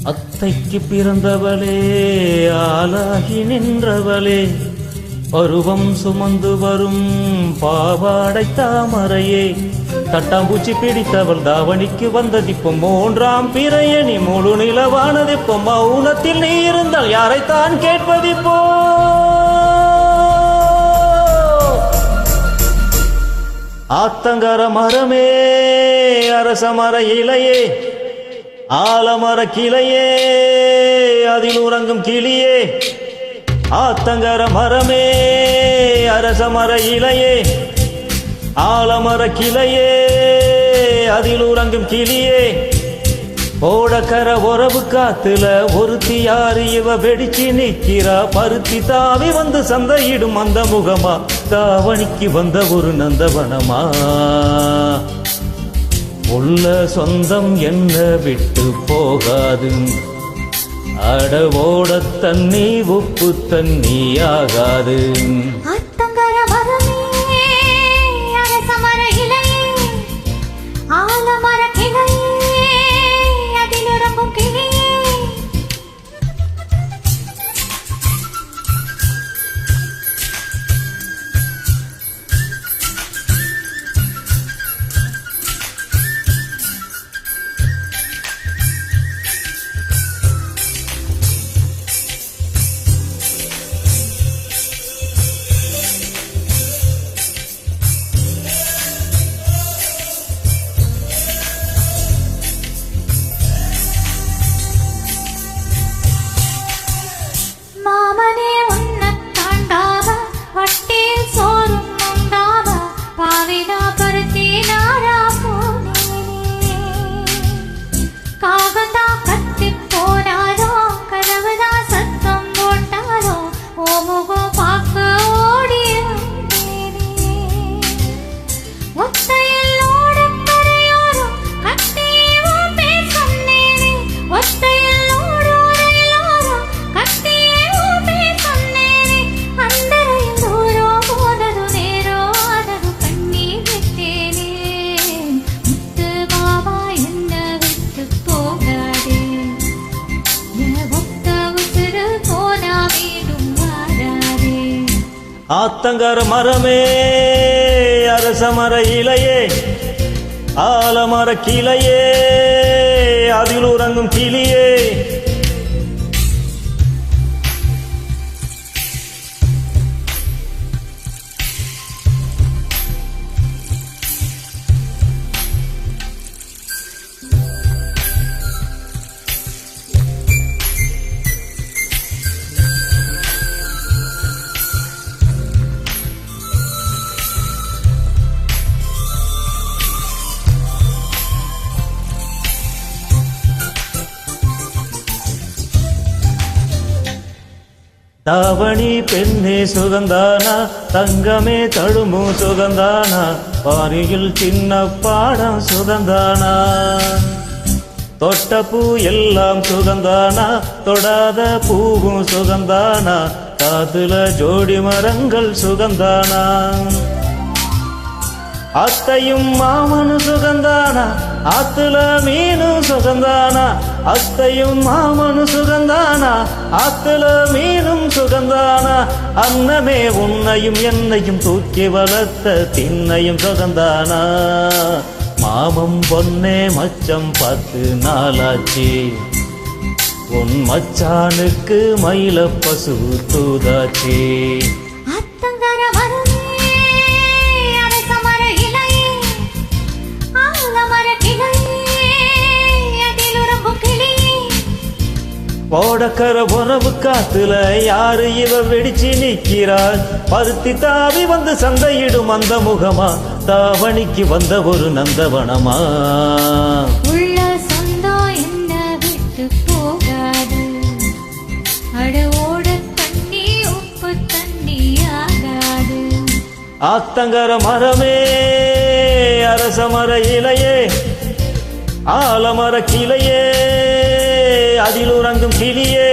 அத்தைக்கு பிறந்தவளே ஆளாகி நின்றவளே பருவம் சுமந்து வரும் பாவாடை தாமரையே தட்டாம்பூச்சி பிடித்தவள் தாவணிக்கு வந்ததிப்பம் மூன்றாம் பிறையணி முழு நிலவானதிப்பம் மௌனத்தில் நீ இருந்தால் யாரைத்தான் கேட்பதிப்போ ஆத்தங்கர மரமே அரச மர இலையே ஆலமர கிளையே அதில் உறங்கும் கிளியே ஆத்தங்கர மரமே அரச மர இலையே ஆலமர கிளையே அதில் உறங்கும் கிளியே ஓடக்கர உறவு காத்துல ஒருத்தி யாரு இவ வெடிச்சு நிக்கிறா பருத்தி தாவி வந்து சந்தையிடும் அந்த முகமா தாவணிக்கு வந்த ஒரு நந்தவனமா உள்ள சொந்தம் என்ன விட்டு போகாது அடவோட தண்ணி உப்பு தண்ணி ஆகாது ஆத்தங்கர மரமே அரச மர இலையே ஆலமர கிளையே அதில் உறங்கும் கிளியே தாவணி பெண்ணே சுகந்தானா தங்கமே தழுமும் சுகந்தானா பாரியில் சின்ன பாடம் சுகந்தானா தொட்ட பூ எல்லாம் சுகந்தானா தொடாத பூவும் சுகந்தானா காதுல ஜோடி மரங்கள் சுகந்தானா அத்தையும் மாமனும் சுகந்தானா ஆத்துல மீனும் சுகந்தானா அத்தையும் மாமனும் சுகந்தானா ஆத்துல மீனும் சுகந்தானா அன்னமே உன்னையும் என்னையும் தூக்கி வளர்த்த திண்ணையும் சுகந்தானா மாமம் பொன்னே மச்சம் 10 நாளாச்சு உன் மச்சானுக்கு மயில பசு தூதாச்சு ஓடக்கர உறவு காத்துல யாரு இவ வெடிச்சு நிக்கிறாள் பருத்தி தாவி வந்து சந்தையிடும் அந்த முகமா தாவணிக்கு வந்த ஒரு நந்தவனமா உள்ள சொந்தம் என்ன விட்டு போகாது அடவோட தண்ணி உப்பு தண்ணி ஆகாது ஆத்தங்கர மரமே அரச மர இலையே ஆலமர கிளையே அதில் உறங்கும் கிளியே